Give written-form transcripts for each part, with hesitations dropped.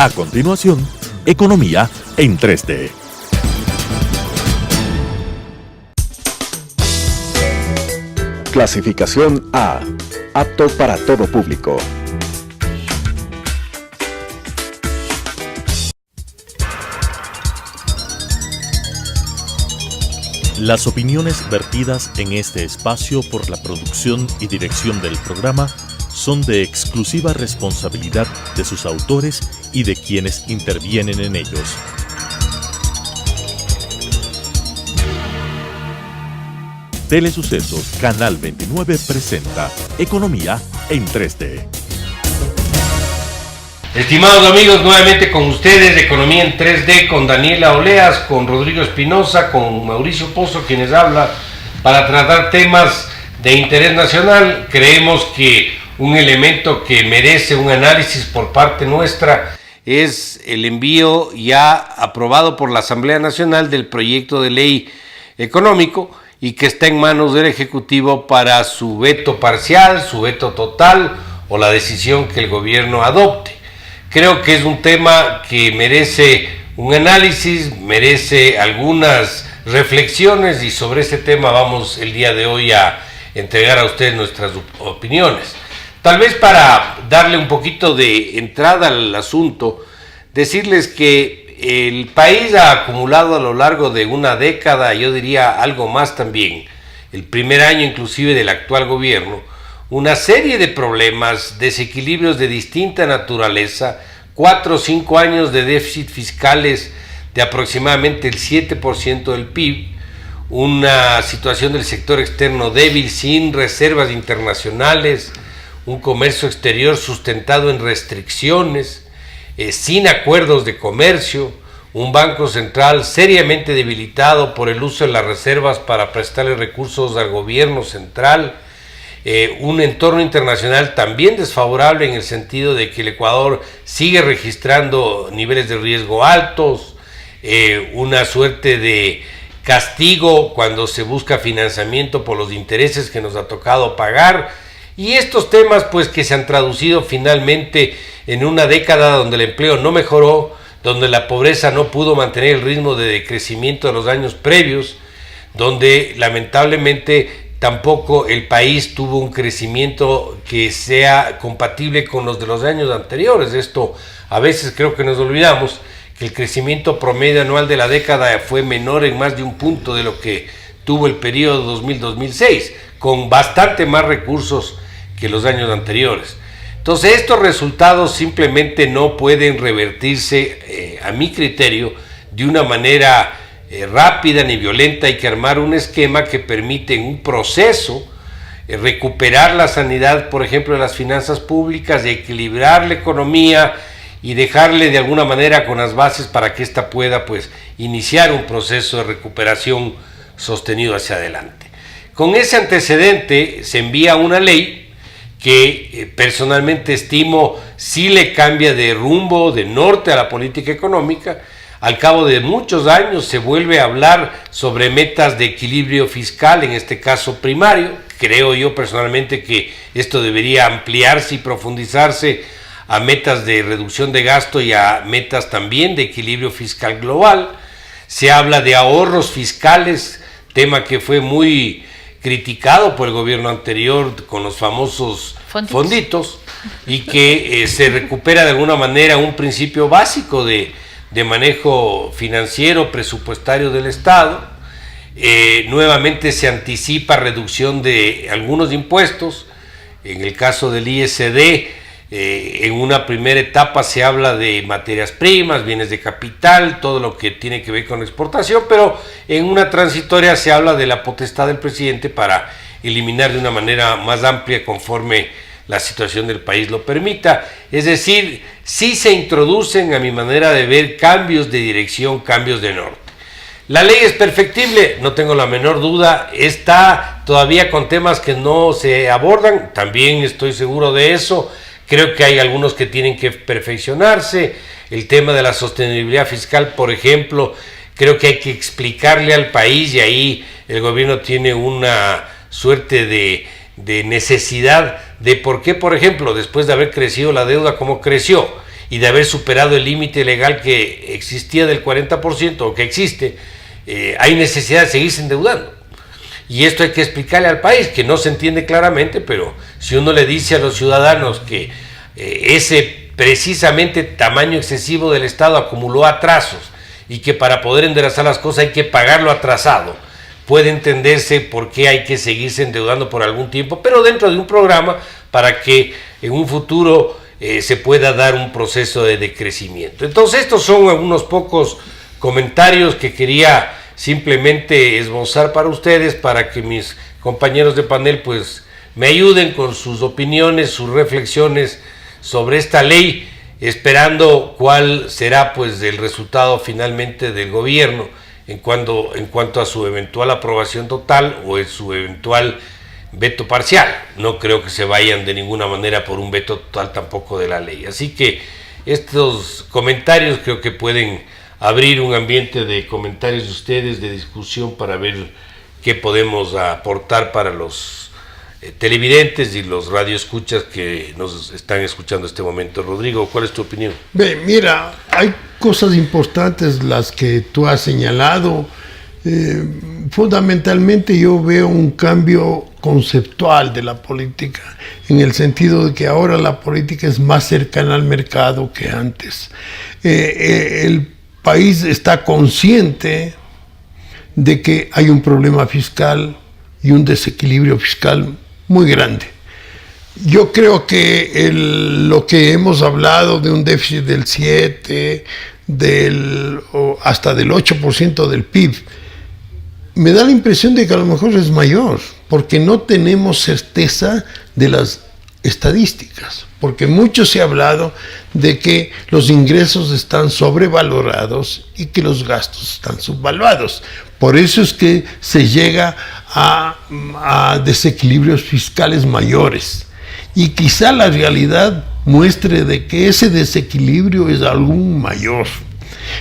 A continuación, Economía en 3D. Clasificación A. Apto para todo público. Las opiniones vertidas en este espacio por la producción y dirección del programa son de exclusiva responsabilidad de sus autores y de quienes intervienen en ellos. Telesucesos Canal 29 presenta Economía en 3D. Estimados amigos, nuevamente con ustedes, Economía en 3D, con Daniela Oleas, con Rodrigo Espinosa, con Mauricio Pozo, quienes habla, para tratar temas de interés nacional. Creemos que un elemento que merece un análisis por parte nuestra es el envío ya aprobado por la Asamblea Nacional del proyecto de ley económico y que está en manos del Ejecutivo para su veto parcial, su veto total o la decisión que el gobierno adopte. Creo que es un tema que merece un análisis, merece algunas reflexiones y sobre este tema vamos el día de hoy a entregar a ustedes nuestras opiniones. Tal vez para darle un poquito de entrada al asunto, decirles que el país ha acumulado a lo largo de una década, yo diría algo más también, el primer año inclusive del actual gobierno, una serie de problemas, desequilibrios de distinta naturaleza, 4 o 5 años de déficit fiscales de aproximadamente el 7% del PIB, una situación del sector externo débil, sin reservas internacionales, un comercio exterior sustentado en restricciones, sin acuerdos de comercio, un banco central seriamente debilitado por el uso de las reservas para prestarle recursos al gobierno central, un entorno internacional también desfavorable en el sentido de que el Ecuador sigue registrando niveles de riesgo altos, una suerte de castigo cuando se busca financiamiento por los intereses que nos ha tocado pagar, y estos temas pues que se han traducido finalmente en una década donde el empleo no mejoró, donde la pobreza no pudo mantener el ritmo de decrecimiento de los años previos, donde lamentablemente tampoco el país tuvo un crecimiento que sea compatible con los de los años anteriores. Esto a veces creo que nos olvidamos, que el crecimiento promedio anual de la década fue menor en más de un punto de lo que tuvo el periodo 2000-2006, con bastante más recursos que los años anteriores. Entonces estos resultados simplemente no pueden revertirse, a mi criterio, de una manera rápida ni violenta. Hay que armar un esquema que permite en un proceso recuperar la sanidad, por ejemplo, de las finanzas públicas, de equilibrar la economía y dejarle de alguna manera con las bases para que ésta pueda pues iniciar un proceso de recuperación sostenido hacia adelante. Con ese antecedente se envía una ley que personalmente estimo sí le cambia de rumbo, de norte a la política económica. Al cabo de muchos años se vuelve a hablar sobre metas de equilibrio fiscal, en este caso primario. Creo yo personalmente que esto debería ampliarse y profundizarse a metas de reducción de gasto y a metas también de equilibrio fiscal global. Se habla de ahorros fiscales, tema que fue muy criticado por el gobierno anterior con los famosos fonditos y que se recupera de alguna manera un principio básico de manejo financiero presupuestario del Estado. Nuevamente se anticipa reducción de algunos impuestos. En el caso del ISD, en una primera etapa se habla de materias primas, bienes de capital, todo lo que tiene que ver con exportación, pero en una transitoria se habla de la potestad del presidente para eliminar de una manera más amplia conforme la situación del país lo permita. Es decir, sí se introducen, a mi manera de ver, cambios de dirección, cambios de norte. La ley es perfectible, no tengo la menor duda, está todavía con temas que no se abordan, también estoy seguro de eso. Creo que hay algunos que tienen que perfeccionarse. El tema de la sostenibilidad fiscal, por ejemplo, creo que hay que explicarle al país, y ahí el gobierno tiene una suerte de necesidad de por qué, por ejemplo, después de haber crecido la deuda como creció, y de haber superado el límite legal que existía del 40% o que existe, hay necesidad de seguirse endeudando. Y esto hay que explicarle al país, que no se entiende claramente, pero si uno le dice a los ciudadanos que ese precisamente tamaño excesivo del Estado acumuló atrasos y que para poder enderezar las cosas hay que pagarlo atrasado, puede entenderse por qué hay que seguirse endeudando por algún tiempo, pero dentro de un programa para que en un futuro se pueda dar un proceso de decrecimiento. Entonces estos son unos pocos comentarios que quería simplemente esbozar para ustedes, para que mis compañeros de panel pues me ayuden con sus opiniones, sus reflexiones sobre esta ley, esperando cuál será pues el resultado finalmente del gobierno en cuanto a su eventual aprobación total o en su eventual veto parcial. No creo que se vayan de ninguna manera por un veto total tampoco de la ley. Así que estos comentarios creo que pueden abrir un ambiente de comentarios de ustedes, de discusión, para ver qué podemos aportar para los televidentes y los radioescuchas que nos están escuchando en este momento. Rodrigo, ¿cuál es tu opinión? Mira, hay cosas importantes las que tú has señalado. Fundamentalmente yo veo un cambio conceptual de la política, en el sentido de que ahora la política es más cercana al mercado que antes. El país está consciente de que hay un problema fiscal y un desequilibrio fiscal muy grande. Yo creo que lo que hemos hablado de un déficit del 7, hasta del 8% del PIB, me da la impresión de que a lo mejor es mayor, porque no tenemos certeza de las estadísticas, porque mucho se ha hablado de que los ingresos están sobrevalorados y que los gastos están subvaluados. Por eso es que se llega a desequilibrios fiscales mayores. Y quizá la realidad muestre de que ese desequilibrio es aún mayor.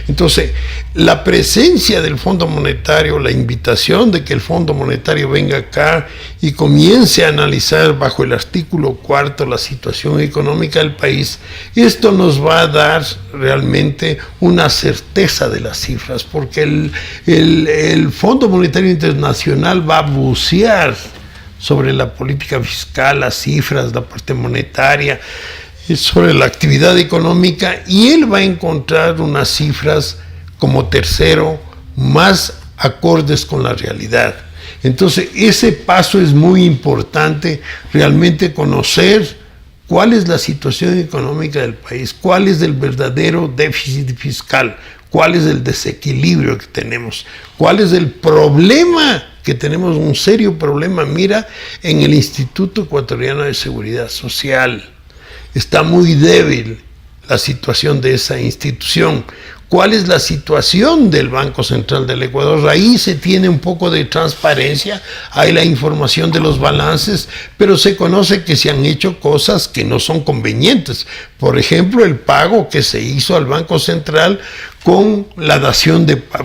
Entonces, la presencia del Fondo Monetario, la invitación de que el Fondo Monetario venga acá y comience a analizar bajo el artículo 4 la situación económica del país, esto nos va a dar realmente una certeza de las cifras, porque el Fondo Monetario Internacional va a bucear sobre la política fiscal, las cifras, la parte monetaria, sobre la actividad económica, y él va a encontrar unas cifras como tercero más acordes con la realidad. Entonces ese paso es muy importante, realmente conocer cuál es la situación económica del país, cuál es el verdadero déficit fiscal, cuál es el desequilibrio que tenemos, cuál es el problema que tenemos, un serio problema. Mira, en el Instituto Ecuatoriano de Seguridad Social está muy débil la situación de esa institución. ¿Cuál es la situación del Banco Central del Ecuador? Ahí se tiene un poco de transparencia, hay la información de los balances, pero se conoce que se han hecho cosas que no son convenientes. Por ejemplo, el pago que se hizo al Banco Central con la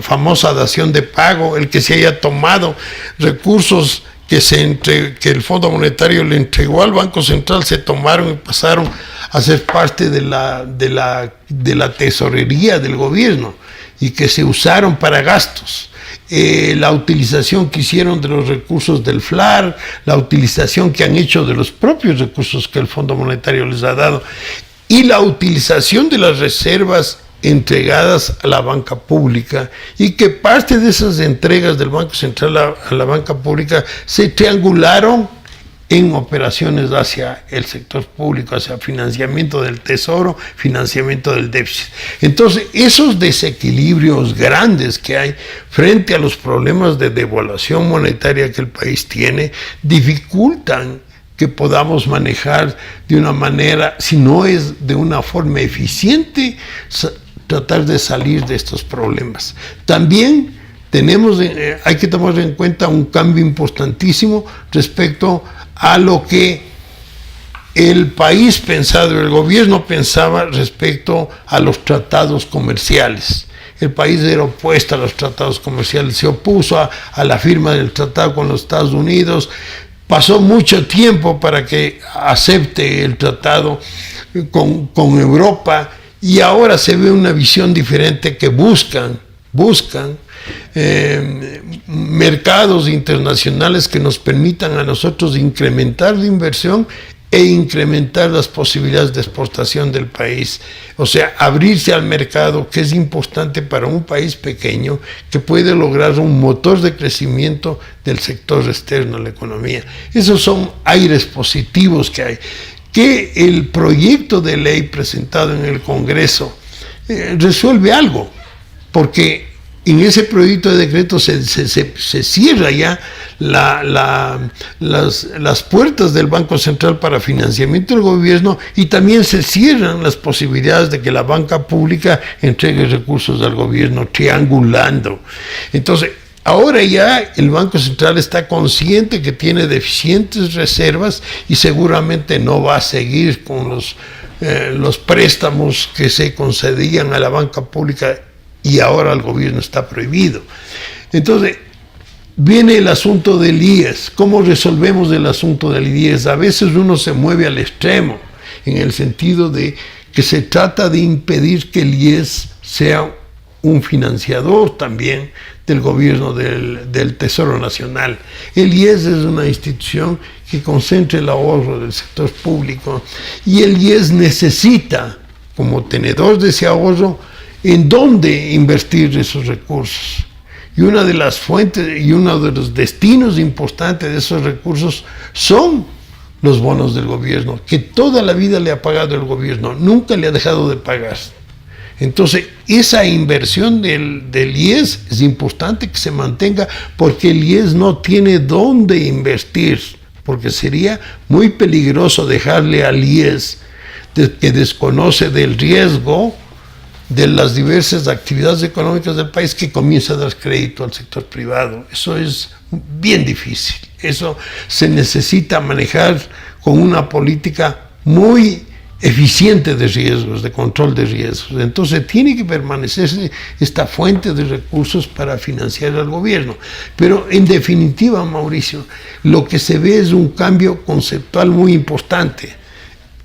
famosa dación de pago, el que se haya tomado recursos que el Fondo Monetario le entregó al Banco Central, se tomaron y pasaron a ser parte de la tesorería del gobierno y que se usaron para gastos. La utilización que hicieron de los recursos del FLAR, la utilización que han hecho de los propios recursos que el Fondo Monetario les ha dado, y la utilización de las reservas entregadas a la banca pública, y que parte de esas entregas del Banco Central a la banca pública se triangularon en operaciones hacia el sector público, hacia financiamiento del tesoro, financiamiento del déficit. Entonces, esos desequilibrios grandes que hay frente a los problemas de devaluación monetaria que el país tiene, dificultan que podamos manejar de una manera, si no es de una forma eficiente, tratar de salir de estos problemas. También hay que tomar en cuenta un cambio importantísimo respecto a lo que el país pensaba, el gobierno pensaba respecto a los tratados comerciales. El país era opuesto a los tratados comerciales, se opuso a la firma del tratado con los Estados Unidos. Pasó mucho tiempo para que acepte el tratado con Europa, Y ahora se ve una visión diferente que buscan mercados internacionales que nos permitan a nosotros incrementar la inversión e incrementar las posibilidades de exportación del país. O sea, abrirse al mercado, que es importante para un país pequeño que puede lograr un motor de crecimiento del sector externo a la economía. Esos son aires positivos que hay. Que el proyecto de ley presentado en el Congreso resuelve algo, porque en ese proyecto de decreto se cierra ya las puertas del Banco Central para financiamiento del gobierno, y también se cierran las posibilidades de que la banca pública entregue recursos al gobierno, triangulando. Entonces, ahora ya el Banco Central está consciente que tiene deficientes reservas y seguramente no va a seguir con los préstamos que se concedían a la banca pública, y ahora el gobierno está prohibido. Entonces, viene el asunto del IES. ¿Cómo resolvemos el asunto del IES? A veces uno se mueve al extremo, en el sentido de que se trata de impedir que el IES sea un financiador también del gobierno del Tesoro Nacional. El IES es una institución que concentra el ahorro del sector público, y el IES necesita, como tenedor de ese ahorro, en dónde invertir esos recursos. Y una de las fuentes y uno de los destinos importantes de esos recursos son los bonos del gobierno, que toda la vida le ha pagado el gobierno, nunca le ha dejado de pagar. Entonces, esa inversión del IES es importante que se mantenga, porque el IES no tiene dónde invertir, porque sería muy peligroso dejarle al IES, que desconoce del riesgo de las diversas actividades económicas del país, que comienza a dar crédito al sector privado. Eso es bien difícil. Eso se necesita manejar con una política muy eficiente de riesgos, de control de riesgos. Entonces tiene que permanecer esta fuente de recursos para financiar al gobierno. Pero en definitiva, Mauricio, lo que se ve es un cambio conceptual muy importante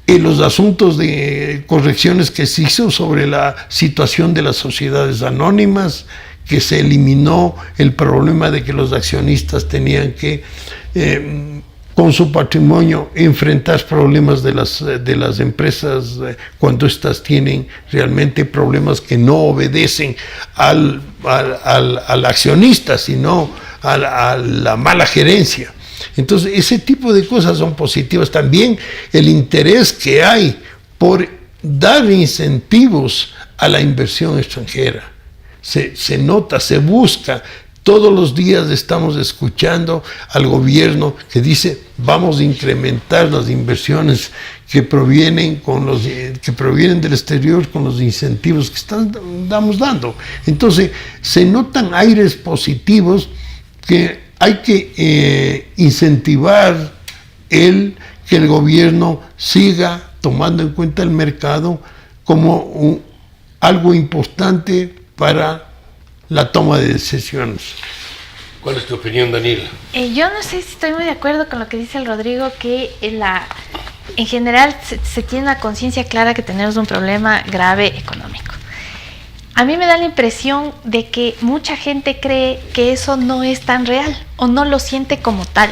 en los asuntos de correcciones que se hizo sobre la situación de las sociedades anónimas, que se eliminó el problema de que los accionistas tenían que, con su patrimonio, enfrentar problemas de las empresas cuando éstas tienen realmente problemas que no obedecen al accionista, sino a la mala gerencia. Entonces, ese tipo de cosas son positivas. También el interés que hay por dar incentivos a la inversión extranjera. Se nota, se busca. Todos los días estamos escuchando al gobierno que dice: vamos a incrementar las inversiones que provienen del exterior con los incentivos que estamos dando. Entonces, se notan aires positivos que hay que incentivar que el gobierno siga tomando en cuenta el mercado como algo importante para la toma de decisiones. ¿Cuál es tu opinión, Daniela? Yo no sé si estoy muy de acuerdo con lo que dice el Rodrigo, que en general se tiene una conciencia clara que tenemos un problema grave económico. A mí me da la impresión de que mucha gente cree que eso no es tan real o no lo siente como tal.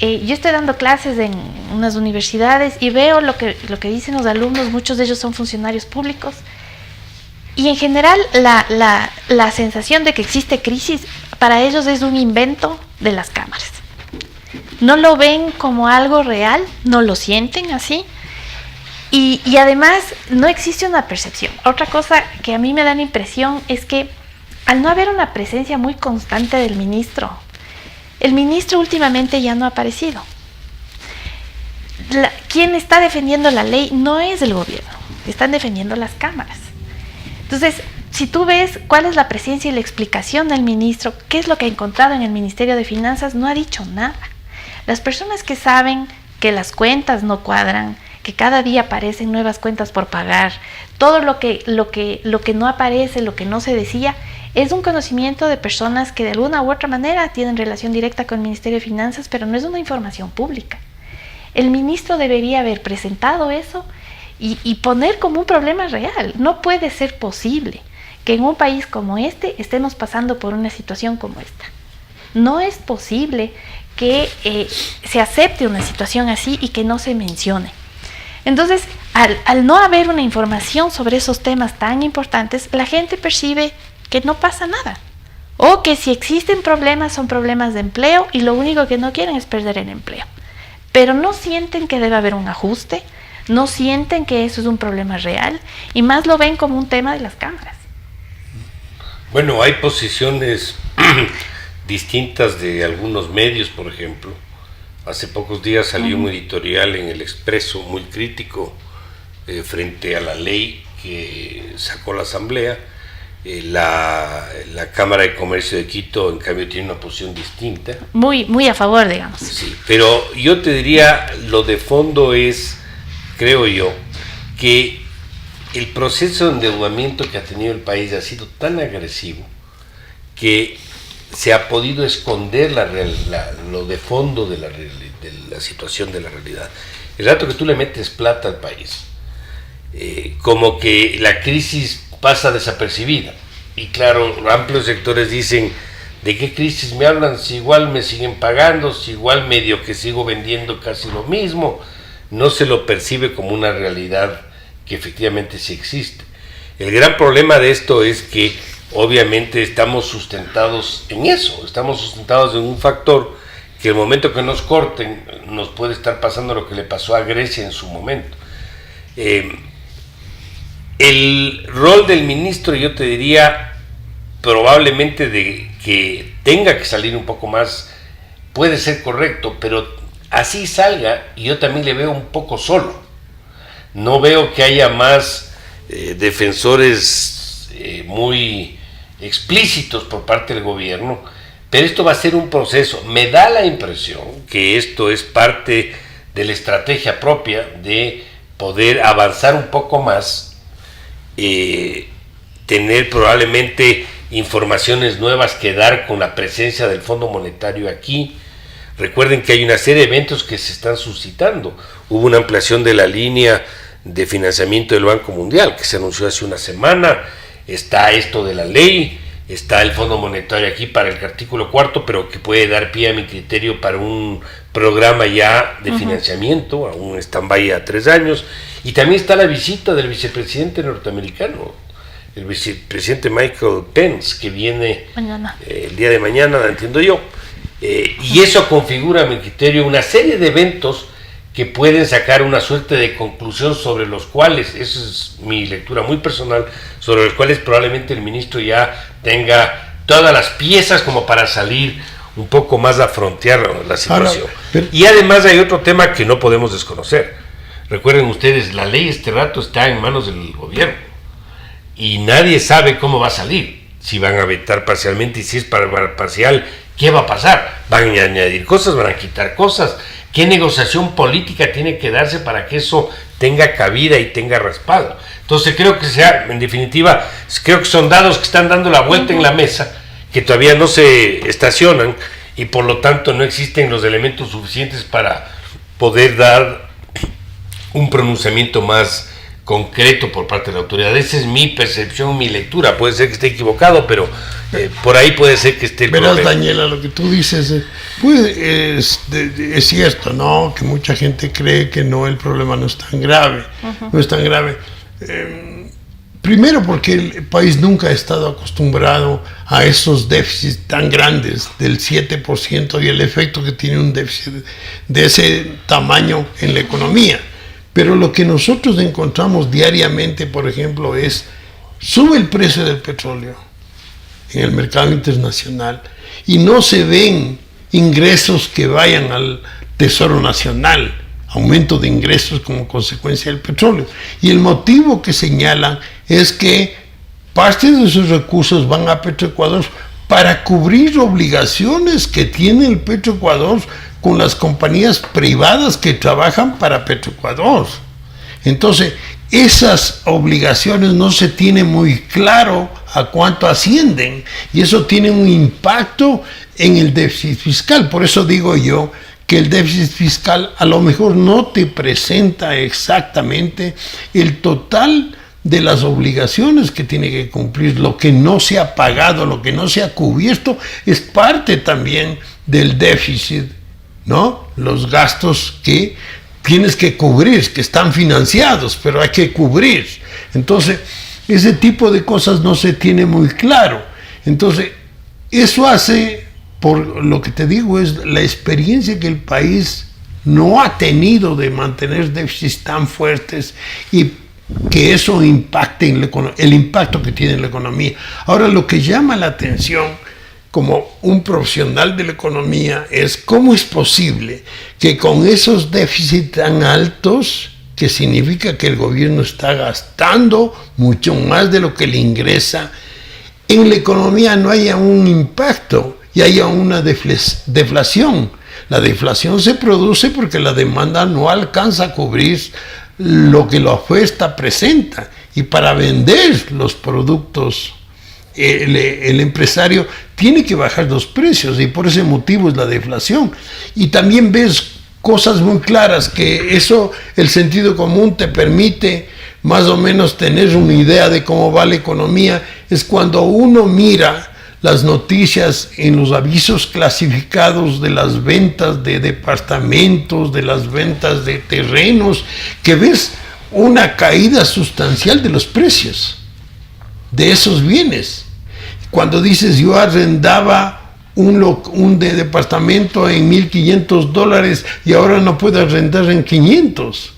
Yo estoy dando clases en unas universidades y veo lo que dicen los alumnos. Muchos de ellos son funcionarios públicos, y en general la sensación de que existe crisis para ellos es un invento de las cámaras. No lo ven como algo real, no lo sienten así. Y además no existe una percepción. Otra cosa que a mí me da la impresión es que al no haber una presencia muy constante del ministro, el ministro últimamente ya no ha aparecido. Quien está defendiendo la ley no es el gobierno, están defendiendo las cámaras. Entonces, si tú ves cuál es la presencia y la explicación del ministro, qué es lo que ha encontrado en el Ministerio de Finanzas, no ha dicho nada. Las personas que saben que las cuentas no cuadran, que cada día aparecen nuevas cuentas por pagar, todo lo que no aparece, lo que no se decía, es un conocimiento de personas que de alguna u otra manera tienen relación directa con el Ministerio de Finanzas, pero no es una información pública. El ministro debería haber presentado eso y poner como un problema real. No puede ser posible que en un país como este estemos pasando por una situación como esta. No es posible que se acepte una situación así y que no se mencione. Entonces, al no haber una información sobre esos temas tan importantes, la gente percibe que no pasa nada. O que si existen problemas, son problemas de empleo y lo único que no quieren es perder el empleo. Pero no sienten que debe haber un ajuste, no sienten que eso es un problema real y más lo ven como un tema de las cámaras. Bueno, hay posiciones distintas de algunos medios, por ejemplo. Hace pocos días salió un editorial en El Expreso muy crítico frente a la ley que sacó la Asamblea. La Cámara de Comercio de Quito, en cambio, tiene una posición distinta. Muy a favor, digamos. Sí, pero yo te diría, lo de fondo es, creo yo, que el proceso de endeudamiento que ha tenido el país ha sido tan agresivo que se ha podido esconder lo de fondo de la situación de la realidad. El rato que tú le metes plata al país, como que la crisis pasa desapercibida. Y claro, amplios sectores dicen, ¿de qué crisis me hablan? Si igual me siguen pagando, si igual medio que sigo vendiendo casi lo mismo. No se lo percibe como una realidad que efectivamente sí existe. El gran problema de esto es que obviamente estamos sustentados en eso, estamos sustentados en un factor que el momento que nos corten nos puede estar pasando lo que le pasó a Grecia en su momento. El rol del ministro, yo te diría, probablemente de que tenga que salir un poco más, puede ser correcto, pero así salga, y yo también le veo un poco solo. No veo que haya más defensores muy explícitos por parte del gobierno, pero esto va a ser un proceso. Me da la impresión que esto es parte de la estrategia propia de poder avanzar un poco más, tener probablemente informaciones nuevas que dar con la presencia del Fondo Monetario aquí. Recuerden que hay una serie de eventos que se están suscitando. Hubo una ampliación de la línea de financiamiento del Banco Mundial que se anunció hace una semana. Está esto de la ley, está el Fondo Monetario aquí para el artículo 4, pero que puede dar pie a mi criterio para un programa ya de financiamiento, a un stand-by a 3 años. Y también está la visita del vicepresidente norteamericano, el vicepresidente Michael Pence, que viene el día de mañana, entiendo yo. Y eso configura, a mi criterio, una serie de eventos que pueden sacar una suerte de conclusión sobre los cuales, esa es mi lectura muy personal, sobre los cuales probablemente el ministro ya tenga todas las piezas como para salir un poco más a frontear la situación. Y además hay otro tema que no podemos desconocer. Recuerden ustedes, la ley este rato está en manos del gobierno y nadie sabe cómo va a salir, si van a vetar parcialmente y si es parcial, ¿qué va a pasar? ¿Van a añadir cosas? ¿Van a quitar cosas? ¿Qué negociación política tiene que darse para que eso tenga cabida y tenga respaldo? Entonces creo que en definitiva, creo que son dados que están dando la vuelta en la mesa, que todavía no se estacionan y por lo tanto no existen los elementos suficientes para poder dar un pronunciamiento más concreto por parte de la autoridad. Esa es mi percepción, mi lectura. Puede ser que esté equivocado, pero por ahí puede ser que esté el Verás, problema. Daniela, lo que tú dices es cierto, ¿no? Que mucha gente cree que no, el problema no es tan grave. No es tan grave. Primero porque el país nunca ha estado acostumbrado a esos déficits tan grandes del 7% y el efecto que tiene un déficit de ese tamaño en la economía. Pero lo que nosotros encontramos diariamente, por ejemplo, es sube el precio del petróleo en el mercado internacional y no se ven ingresos que vayan al Tesoro Nacional, aumento de ingresos como consecuencia del petróleo. Y el motivo que señalan es que parte de esos recursos van a Petroecuador para cubrir obligaciones que tiene el Petroecuador con las compañías privadas que trabajan para Petroecuador. Entonces, esas obligaciones no se tiene muy claro a cuánto ascienden y eso tiene un impacto en el déficit fiscal. Por eso digo yo que el déficit fiscal a lo mejor no te presenta exactamente el total de las obligaciones que tiene que cumplir, lo que no se ha pagado, lo que no se ha cubierto, es parte también del déficit, ¿no? Los gastos que tienes que cubrir, que están financiados, pero hay que cubrir. Entonces, ese tipo de cosas no se tiene muy claro. Entonces, eso hace, por lo que te digo, es la experiencia que el país no ha tenido de mantener déficits tan fuertes y que eso impacte en el impacto que tiene en la economía. Ahora, lo que llama la atención como un profesional de la economía es cómo es posible que con esos déficits tan altos, que significa que el gobierno está gastando mucho más de lo que le ingresa, en la economía no haya un impacto y haya una deflación. La deflación se produce porque la demanda no alcanza a cubrir lo que la oferta presenta, y para vender los productos el empresario tiene que bajar los precios, y por ese motivo es la deflación. Y también ves cosas muy claras que eso, el sentido común te permite más o menos tener una idea de cómo va la economía, es cuando uno mira las noticias en los avisos clasificados de las ventas de departamentos, de las ventas de terrenos, que ves una caída sustancial de los precios de esos bienes. Cuando dices yo arrendaba un departamento en $1,500 y ahora no puedo arrendar en 500.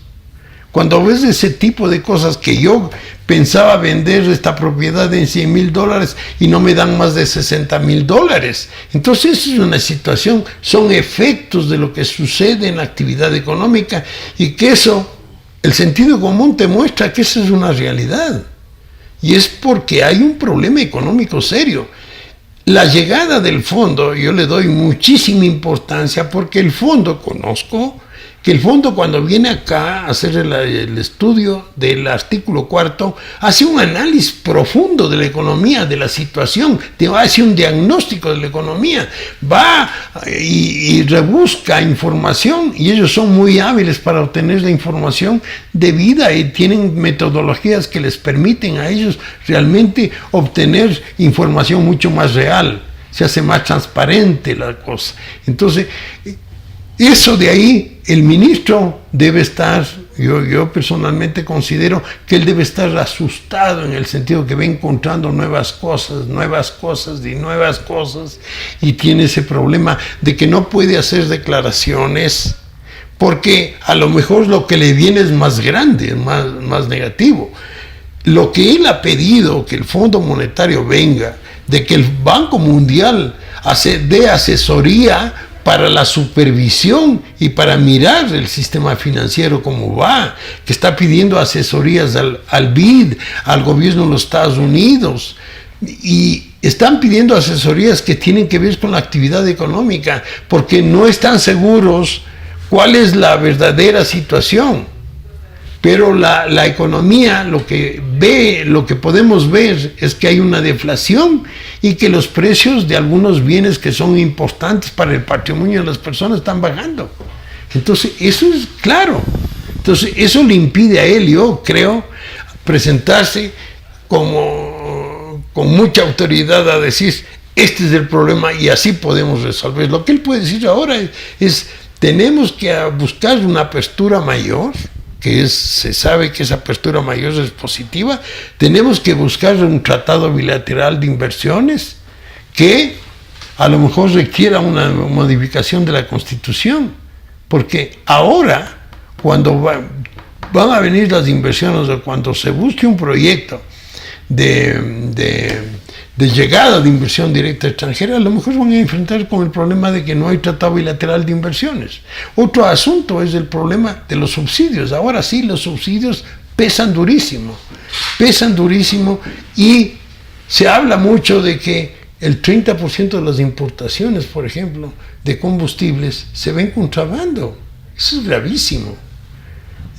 Cuando ves ese tipo de cosas, que yo pensaba vender esta propiedad en $100,000 y no me dan más de $60,000. Entonces es una situación, son efectos de lo que sucede en la actividad económica, y que eso, el sentido común te muestra que eso es una realidad. Y es porque hay un problema económico serio. La llegada del fondo, yo le doy muchísima importancia, porque el fondo, conozco que el fondo, cuando viene acá a hacer el estudio del artículo 4, hace un análisis profundo de la economía, de la situación, te hace un diagnóstico de la economía, va y rebusca información, y ellos son muy hábiles para obtener la información debida, y tienen metodologías que les permiten a ellos realmente obtener información mucho más real, se hace más transparente la cosa. Entonces, eso de ahí, el ministro debe estar, yo personalmente considero que él debe estar asustado, en el sentido que va encontrando nuevas cosas, y tiene ese problema de que no puede hacer declaraciones, porque a lo mejor lo que le viene es más grande, más negativo. Lo que él ha pedido, que el Fondo Monetario venga, de que el Banco Mundial dé asesoría para la supervisión y para mirar el sistema financiero cómo va, que está pidiendo asesorías al BID, al gobierno de los Estados Unidos, y están pidiendo asesorías que tienen que ver con la actividad económica, porque no están seguros cuál es la verdadera situación. Pero la economía, lo que podemos ver es que hay una deflación, y que los precios de algunos bienes que son importantes para el patrimonio de las personas están bajando. Entonces, eso es claro. Entonces, eso le impide a él, yo creo, presentarse con mucha autoridad a decir, este es el problema y así podemos resolver. Lo que él puede decir ahora es tenemos que buscar una apertura mayor, se sabe que esa apertura mayor es positiva. Tenemos que buscar un tratado bilateral de inversiones que a lo mejor requiera una modificación de la Constitución, porque ahora, cuando van a venir las inversiones, o cuando se busque un proyecto de llegada de inversión directa extranjera, a lo mejor van a enfrentar con el problema de que no hay tratado bilateral de inversiones. Otro asunto es el problema de los subsidios. Ahora sí, los subsidios pesan durísimo, y se habla mucho de que el 30% de las importaciones, por ejemplo, de combustibles se ven contrabando. Eso es gravísimo.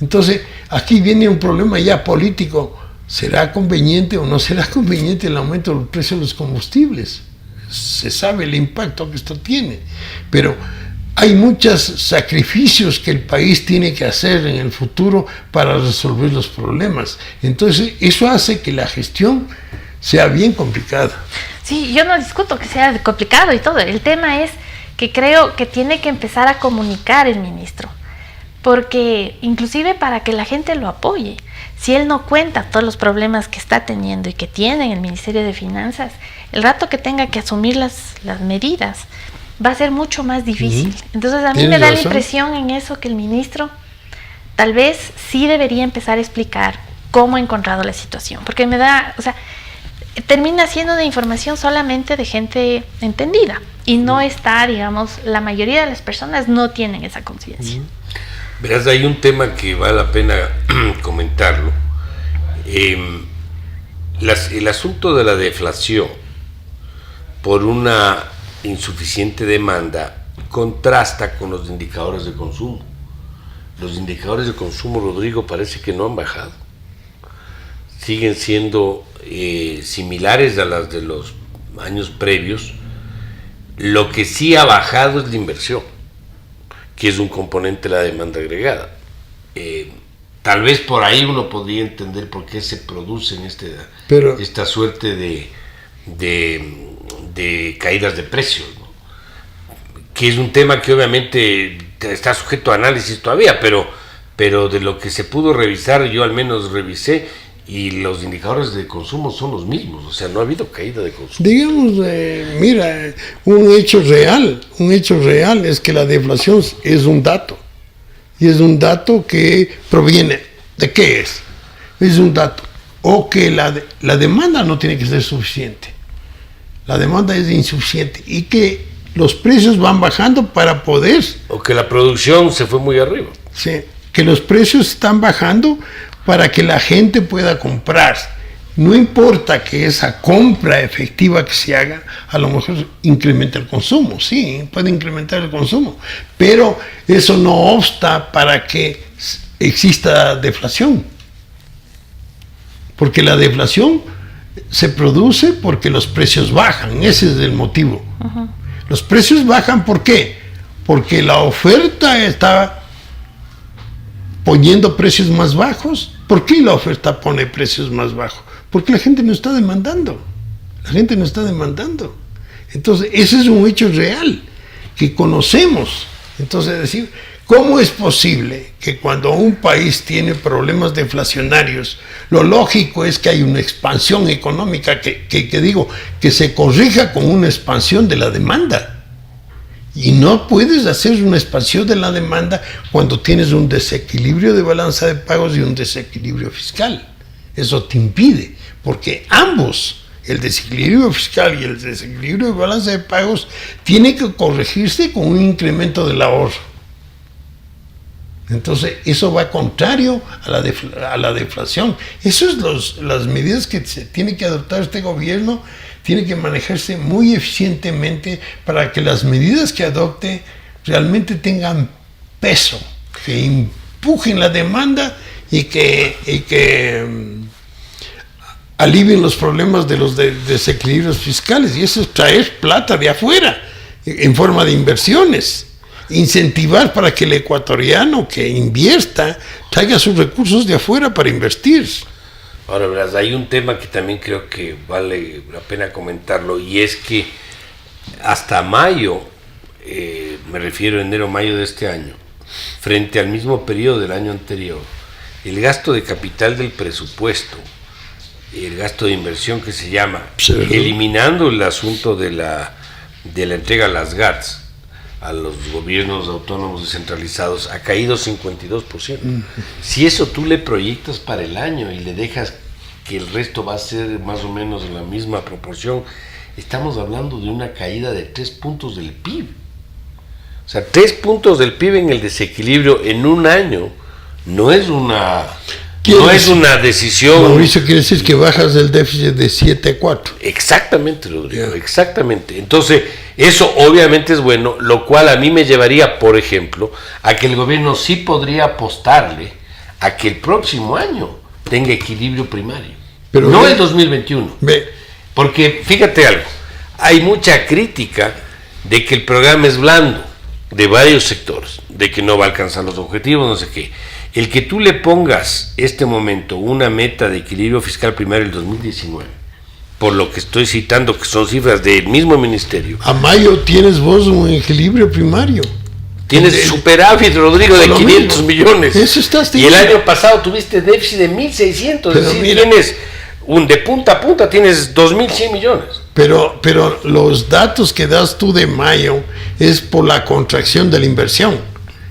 Entonces, aquí viene un problema ya político. ¿Será conveniente o no será conveniente el aumento del precio de los combustibles? Se sabe el impacto que esto tiene, pero hay muchos sacrificios que el país tiene que hacer en el futuro para resolver los problemas. Entonces, eso hace que la gestión sea bien complicada. Sí, yo no discuto que sea complicado y todo. El tema es que creo que tiene que empezar a comunicar el ministro. Porque inclusive para que la gente lo apoye, si él no cuenta todos los problemas que está teniendo y que tiene en el Ministerio de Finanzas, el rato que tenga que asumir las medidas va a ser mucho más difícil. Entonces a mí me da la impresión en eso que el ministro tal vez sí debería empezar a explicar cómo ha encontrado la situación, porque me da, o sea, termina siendo una información solamente de gente entendida y no está, digamos, la mayoría de las personas no tienen esa conciencia. Verás, hay un tema que vale la pena comentarlo. El asunto de la deflación por una insuficiente demanda contrasta con los indicadores de consumo. Los indicadores de consumo, Rodrigo, parece que no han bajado. Siguen siendo similares a las de los años previos. Lo que sí ha bajado es la inversión, que es un componente de la demanda agregada. Tal vez por ahí uno podría entender por qué se producen esta suerte de caídas de precios, ¿no? Que es un tema que obviamente está sujeto a análisis todavía, pero de lo que se pudo revisar, yo al menos revisé, y los indicadores de consumo son los mismos, o sea, no ha habido caída de consumo. Digamos, mira, un hecho real es que la deflación es un dato, y es un dato que proviene, ¿de qué es? Es un dato, o que la demanda no tiene que ser suficiente, la demanda es insuficiente, y que los precios van bajando para poder... O que la producción se fue muy arriba. Sí, que los precios están bajando para que la gente pueda comprar. No importa que esa compra efectiva que se haga, a lo mejor incrementa el consumo, sí, puede incrementar el consumo, pero eso no obsta para que exista deflación. Porque la deflación se produce porque los precios bajan, ese es el motivo. Uh-huh. Los precios bajan, ¿por qué? Porque la oferta está poniendo precios más bajos. ¿Por qué la oferta pone precios más bajos? Porque la gente no está demandando. La gente no está demandando. Entonces, ese es un hecho real que conocemos. Entonces, decir, ¿cómo es posible que cuando un país tiene problemas deflacionarios, lo lógico es que hay una expansión económica que se corrija con una expansión de la demanda? Y no puedes hacer una expansión de la demanda cuando tienes un desequilibrio de balanza de pagos y un desequilibrio fiscal. Eso te impide, porque ambos, el desequilibrio fiscal y el desequilibrio de balanza de pagos, tiene que corregirse con un incremento del ahorro. Entonces, eso va contrario a la deflación. Esas son las medidas que se tiene que adoptar este gobierno. Tiene que manejarse muy eficientemente para que las medidas que adopte realmente tengan peso, que empujen la demanda y que alivien los problemas de los desequilibrios fiscales. Y eso es traer plata de afuera en forma de inversiones. Incentivar para que el ecuatoriano que invierta traiga sus recursos de afuera para invertir. Ahora, verás, hay un tema que también creo que vale la pena comentarlo, y es que hasta mayo, me refiero a enero-mayo de este año, frente al mismo periodo del año anterior, el gasto de capital del presupuesto, el gasto de inversión que se llama, sí, eliminando el asunto de la entrega a las GATS, a los gobiernos autónomos descentralizados, ha caído 52%. Si eso tú le proyectas para el año y le dejas que el resto va a ser más o menos en la misma proporción, estamos hablando de una caída de 3 puntos del PIB. O sea, 3 puntos del PIB en el desequilibrio en un año no es una decisión. Mauricio, quiere decir que bajas el déficit de 7 a 4. Exactamente, Rodrigo, exactamente. Entonces, eso obviamente es bueno, lo cual a mí me llevaría, por ejemplo, a que el gobierno sí podría apostarle a que el próximo año tenga equilibrio primario, pero no el 2021. Porque fíjate algo, hay mucha crítica de que el programa es blando. de varios sectores, de que no va a alcanzar los objetivos, no sé qué. El que tú le pongas este momento una meta de equilibrio fiscal primario del 2019, por lo que estoy citando, que son cifras del mismo ministerio. A mayo tienes vos un equilibrio primario. Tienes superávit, Rodrigo, de 500 millones. Eso estás y el año pasado tuviste déficit de 1.600. Es decir, mira, tienes de punta a punta, tienes 2.100 millones. Pero los datos que das tú de mayo es por la contracción de la inversión.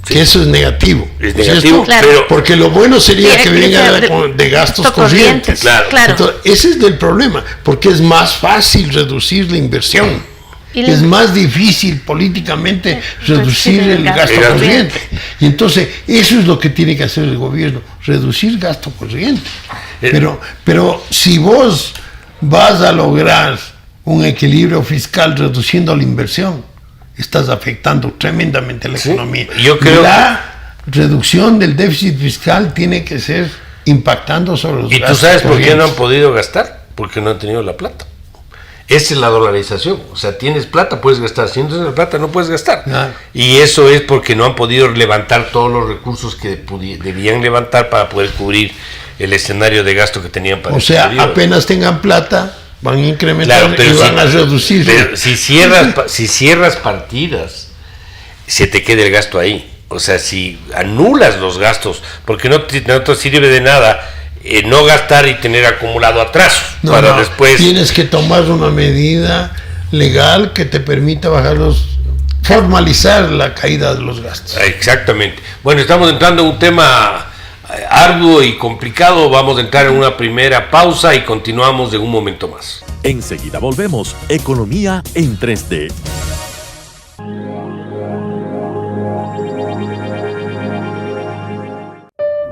Sí. Que eso es negativo. Es negativo, claro. Pero porque lo bueno sería que venga de gastos corrientes. Claro. Entonces, ese es el problema, porque es más fácil reducir la inversión. Es más difícil políticamente reducir el gasto corriente. Y entonces, eso es lo que tiene que hacer el gobierno, reducir gasto corriente. Pero si vos vas a lograr un equilibrio fiscal reduciendo la inversión, estás afectando tremendamente la economía. Yo creo la reducción del déficit fiscal tiene que ser impactando sobre los gastos. ¿Y tú sabes por qué no han podido gastar? Porque no han tenido la plata. Esa es la dolarización. O sea, tienes plata, puedes gastar. Si no tienes la plata, no puedes gastar. Claro. Y eso es porque no han podido levantar todos los recursos que debían levantar para poder cubrir el escenario de gasto que tenían para o sea, apenas tengan plata, van a incrementar, claro, y van a reducir. Pero si cierras partidas, se te queda el gasto ahí. O sea, si anulas los gastos, porque no te sirve de nada no gastar y tener acumulado atrasos después. Tienes que tomar una medida legal que te permita formalizar la caída de los gastos. Exactamente. Bueno, estamos entrando en un tema arduo y complicado. Vamos a entrar en una primera pausa y continuamos en un momento más. Enseguida volvemos. Economía en 3D.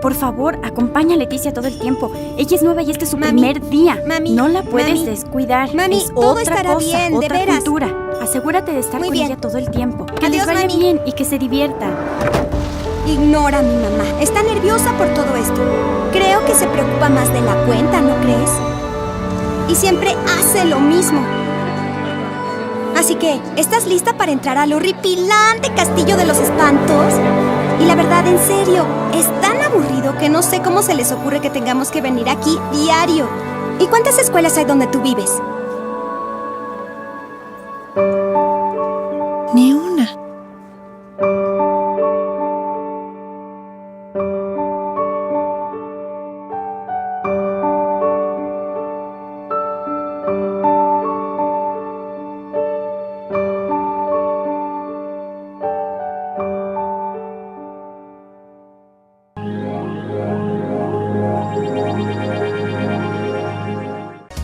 Por favor, acompaña a Leticia todo el tiempo. Ella es nueva y este es su primer día. Mami, no la puedes descuidar. Mami, es todo otra estará cosa, bien, otra de veras. cultura. Asegúrate de estar Muy con bien. ella todo el tiempo. Que Adiós, les vaya mami. bien y que se divierta. Ignora a mi mamá. Está nerviosa por todo esto. Creo que se preocupa más de la cuenta, ¿no crees? Y siempre hace lo mismo. Así que, ¿estás lista para entrar al horripilante castillo de los espantos? Y la verdad, en serio, es tan aburrido que no sé cómo se les ocurre que tengamos que venir aquí diario. ¿Y cuántas escuelas hay donde tú vives? Ni una.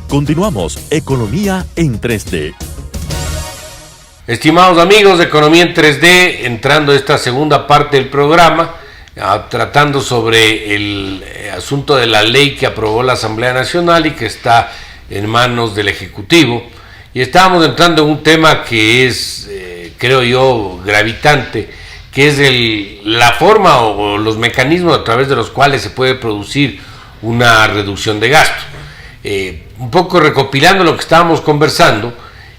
Continuamos. Economía en 3D. Estimados amigos de Economía en 3D, entrando a esta segunda parte del programa, tratando sobre el asunto de la ley que aprobó la Asamblea Nacional y que está en manos del Ejecutivo. Y estábamos entrando en un tema que es, creo yo, gravitante, que es la forma o los mecanismos a través de los cuales se puede producir una reducción de gasto. Un poco recopilando lo que estábamos conversando,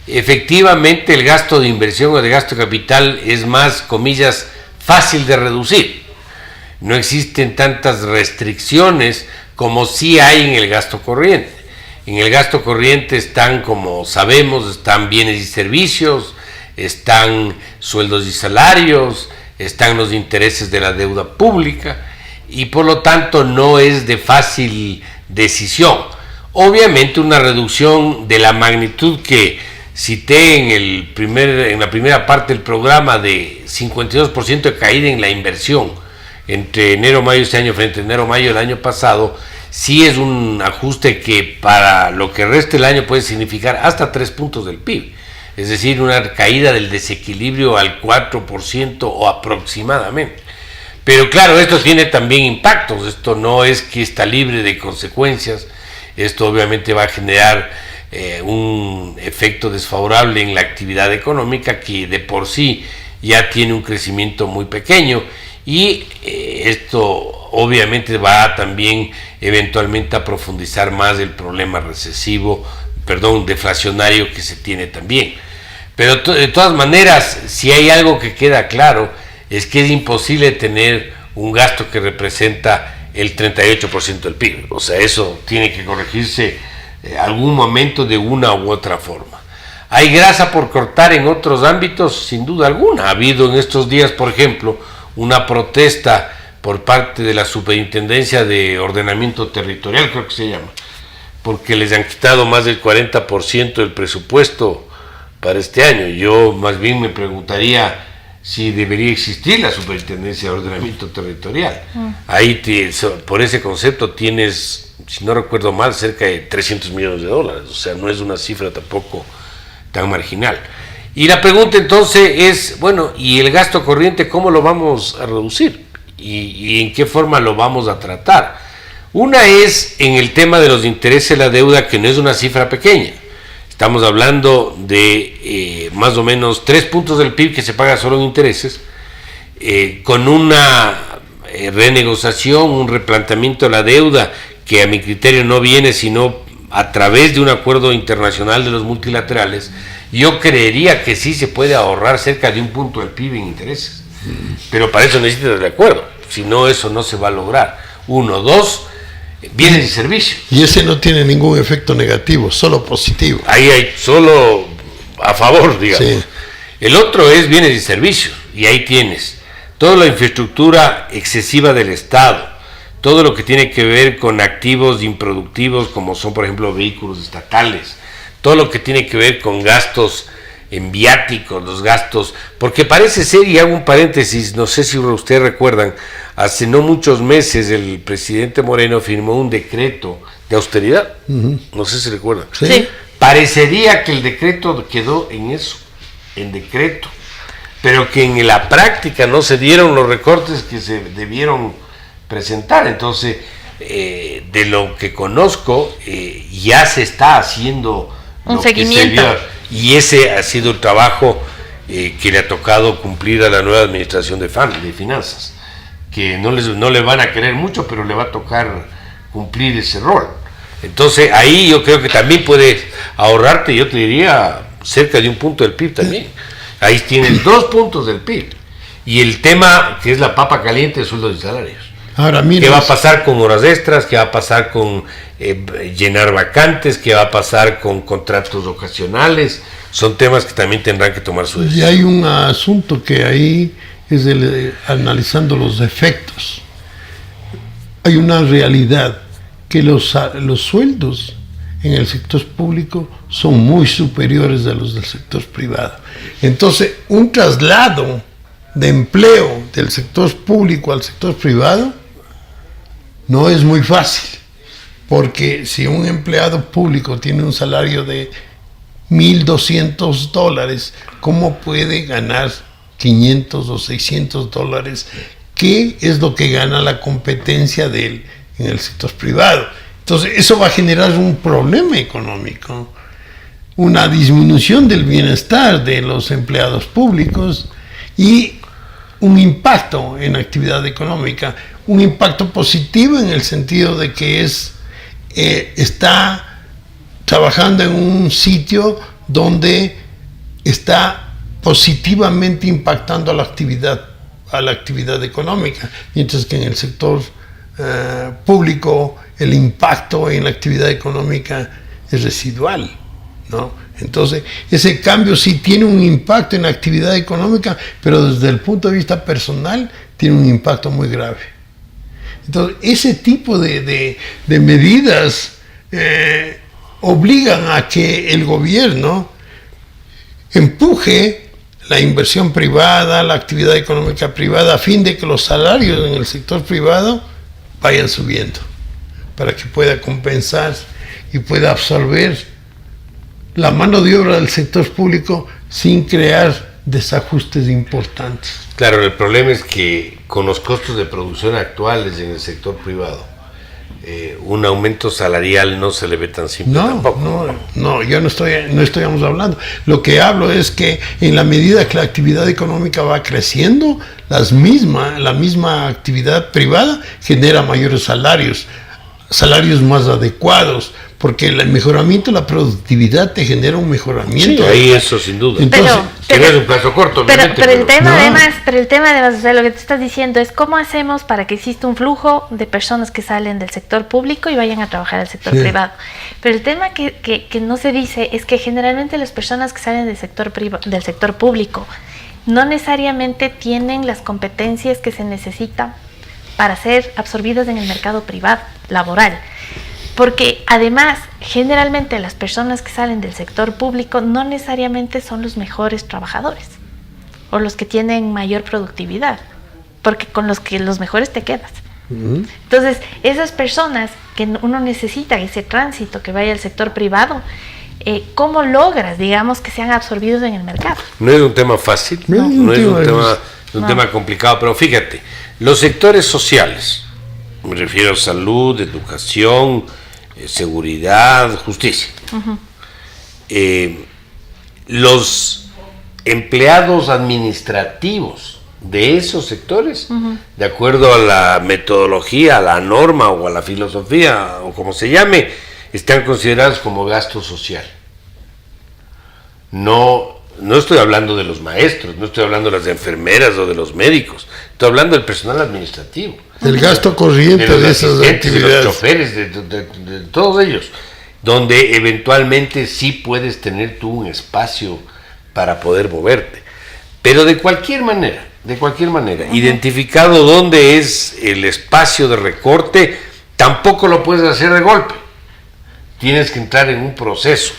efectivamente el gasto de inversión o de gasto de capital es más, comillas, fácil de reducir. No existen tantas restricciones como sí hay en el gasto corriente. En el gasto corriente están, como sabemos, están bienes y servicios, están sueldos y salarios, están los intereses de la deuda pública y por lo tanto no es de fácil decisión. Obviamente una reducción de la magnitud que cité en la primera parte del programa de 52% de caída en la inversión entre enero-mayo este año frente a enero-mayo del año pasado, sí es un ajuste que para lo que resta el año puede significar hasta 3 puntos del PIB, es decir, una caída del desequilibrio al 4% o aproximadamente. Pero claro, esto tiene también impactos, esto no es que está libre de consecuencias. Esto obviamente va a generar un efecto desfavorable en la actividad económica que de por sí ya tiene un crecimiento muy pequeño y esto obviamente va también eventualmente a profundizar más el problema deflacionario que se tiene también. Pero de todas maneras, si hay algo que queda claro, es que es imposible tener un gasto que representa el 38% del PIB. O sea, eso tiene que corregirse algún momento de una u otra forma. ¿Hay grasa por cortar en otros ámbitos? Sin duda alguna. Ha habido en estos días, por ejemplo, una protesta por parte de la Superintendencia de Ordenamiento Territorial, creo que se llama, porque les han quitado más del 40% del presupuesto para este año. Yo más bien me preguntaría si debería existir la Superintendencia de Ordenamiento Territorial. Ahí por ese concepto tienes, si no recuerdo mal, cerca de 300 millones de dólares, o sea, no es una cifra tampoco tan marginal. Y la pregunta entonces es, bueno, ¿y el gasto corriente cómo lo vamos a reducir? ¿Y en qué forma lo vamos a tratar? Una es en el tema de los intereses de la deuda, que no es una cifra pequeña. Estamos hablando de más o menos 3 puntos del PIB que se paga solo en intereses, con una renegociación, un replanteamiento de la deuda que a mi criterio no viene sino a través de un acuerdo internacional de los multilaterales. Yo creería que sí se puede ahorrar cerca de 1 punto del PIB en intereses, pero para eso necesitas de acuerdo, si no eso no se va a lograr. 1, 2, bienes y servicios. Y ese no tiene ningún efecto negativo, solo positivo. Ahí hay solo a favor, digamos. Sí. El otro es bienes y servicios, y ahí tienes toda la infraestructura excesiva del Estado, todo lo que tiene que ver con activos improductivos, como son, por ejemplo, vehículos estatales, todo lo que tiene que ver con gastos en viáticos, los gastos, porque parece ser, y hago un paréntesis, no sé si ustedes recuerdan, hace no muchos meses el presidente Moreno firmó un decreto de austeridad, no sé si recuerdan. Sí. Parecería que el decreto quedó en eso, en decreto, pero que en la práctica no se dieron los recortes que se debieron presentar. Entonces, de lo que conozco, ya se está haciendo un seguimiento. Y ese ha sido el trabajo que le ha tocado cumplir a la nueva administración de finanzas, que no le van a querer mucho, pero le va a tocar cumplir ese rol. Entonces ahí yo creo que también puedes ahorrarte, yo te diría, cerca de 1 punto del PIB también. Ahí tienes 2 puntos del PIB. Y el tema que es la papa caliente de sueldos y salarios. Ahora, mira, ¿qué va a pasar con horas extras? ¿Qué va a pasar con llenar vacantes? ¿Qué va a pasar con contratos ocasionales? Son temas que también tendrán que tomar su decisión. Y hay un asunto que ahí es analizando los efectos. Hay una realidad que los sueldos en el sector público son muy superiores a los del sector privado. Entonces, un traslado de empleo del sector público al sector privado no es muy fácil, porque si un empleado público tiene un salario de $1,200, ¿cómo puede ganar 500 o 600 dólares? ¿Qué es lo que gana la competencia de él en el sector privado? Entonces, eso va a generar un problema económico, una disminución del bienestar de los empleados públicos y un impacto en la actividad económica, un impacto positivo en el sentido de que está trabajando en un sitio donde está positivamente impactando a la actividad económica, mientras que en el sector público el impacto en la actividad económica es residual, ¿no? Entonces, ese cambio sí tiene un impacto en la actividad económica, pero desde el punto de vista personal tiene un impacto muy grave. Entonces, ese tipo de medidas obligan a que el gobierno empuje la inversión privada, la actividad económica privada, a fin de que los salarios en el sector privado vayan subiendo, para que pueda compensar y pueda absorber la mano de obra del sector público sin crear desajustes importantes. Claro, el problema es que con los costos de producción actuales en el sector privado, un aumento salarial no se le ve tan simple tampoco. No, yo no estamos hablando. Lo que hablo es que en la medida que la actividad económica va creciendo, la misma actividad privada genera mayores salarios más adecuados, porque el mejoramiento de la productividad te genera un mejoramiento. Sí, ahí eso sin duda. Entonces, que no es un plazo corto, obviamente. Pero el tema además, o sea, lo que te estás diciendo es cómo hacemos para que exista un flujo de personas que salen del sector público y vayan a trabajar al sector privado. Pero el tema que no se dice es que generalmente las personas que salen del sector público no necesariamente tienen las competencias que se necesitan para ser absorbidas en el mercado privado, laboral. Porque además, generalmente las personas que salen del sector público no necesariamente son los mejores trabajadores o los que tienen mayor productividad, porque con los mejores te quedas. Entonces, esas personas que uno necesita ese tránsito que vaya al sector privado, ¿cómo logras, digamos, que sean absorbidos en el mercado? No es un tema fácil, no es un tema complicado, pero fíjate, los sectores sociales, me refiero a salud, educación, seguridad, justicia. Los empleados administrativos de esos sectores, de acuerdo a la metodología, a la norma o a la filosofía, o como se llame, están considerados como gasto social. No estoy hablando de los maestros, no estoy hablando de las enfermeras o de los médicos, estoy hablando del personal administrativo. El gasto corriente de esas actividades. De los choferes, de todos ellos, donde eventualmente sí puedes tener tú un espacio para poder moverte. Pero de cualquier manera, identificado dónde es el espacio de recorte, tampoco lo puedes hacer de golpe. Tienes que entrar en un proceso.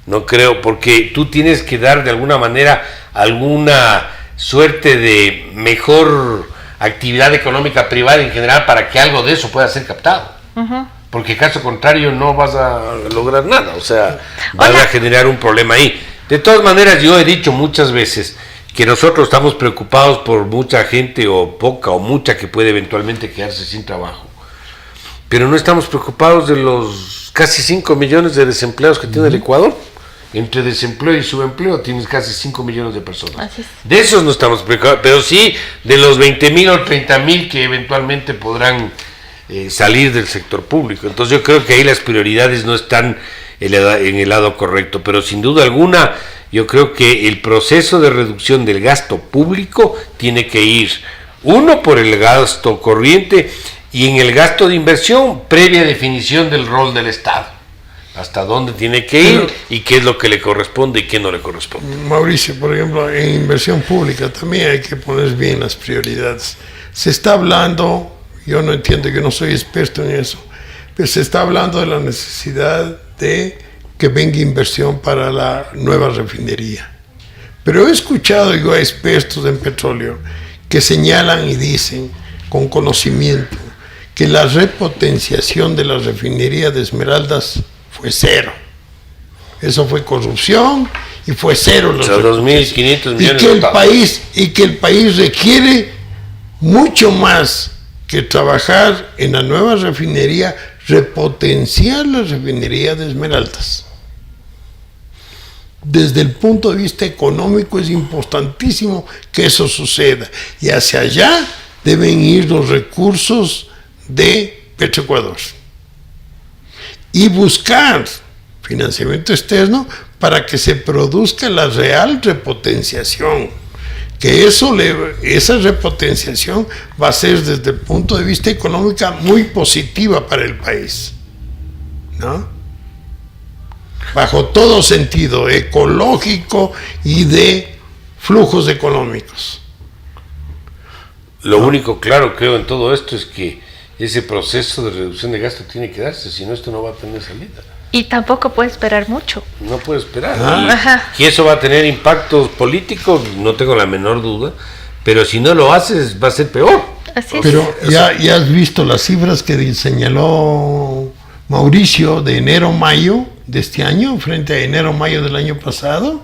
No creo, porque tú tienes que dar de alguna manera alguna suerte de mejor actividad económica privada en general para que algo de eso pueda ser captado. Porque caso contrario no vas a lograr nada, o sea, vas a generar un problema ahí. De todas maneras, yo he dicho muchas veces que nosotros estamos preocupados por mucha gente, o poca o mucha, que puede eventualmente quedarse sin trabajo. Pero no estamos preocupados de los casi 5 millones de desempleados que tiene el Ecuador. Entre desempleo y subempleo tienes casi 5 millones de personas. De esos no estamos preocupados, pero sí de los 20,000 o 30,000 que eventualmente podrán salir del sector público. Entonces yo creo que ahí las prioridades no están en el lado correcto, pero sin duda alguna yo creo que el proceso de reducción del gasto público tiene que ir, uno, por el gasto corriente, y en el gasto de inversión, previa definición del rol del Estado. Hasta dónde tiene que ir y qué es lo que le corresponde y qué no le corresponde. Mauricio, por ejemplo, en inversión pública también hay que poner bien las prioridades. Se está hablando, yo no entiendo, yo no soy experto en eso, pero se está hablando de la necesidad de que venga inversión para la nueva refinería. Pero he escuchado yo a expertos en petróleo que señalan y dicen con conocimiento que la repotenciación de la refinería de Esmeraldas fue cero. Eso fue corrupción y fue cero. O sea, 2.500 millones y que el país requiere mucho más que trabajar en la nueva refinería, repotenciar la refinería de Esmeraldas. Desde el punto de vista económico es importantísimo que eso suceda, y hacia allá deben ir los recursos de Petroecuador y buscar financiamiento externo para que se produzca la real repotenciación, que esa repotenciación va a ser desde el punto de vista económico muy positiva para el país, ¿no? Bajo todo sentido, ecológico y de flujos económicos. Lo único claro, creo, en todo esto es que ese proceso de reducción de gasto tiene que darse, si no, esto no va a tener salida. Y tampoco puede esperar mucho. No puede esperar. Y eso va a tener impactos políticos, no tengo la menor duda, pero si no lo haces va a ser peor. Así es. Pero ya has visto las cifras que señaló Mauricio de enero-mayo de este año frente a enero-mayo del año pasado.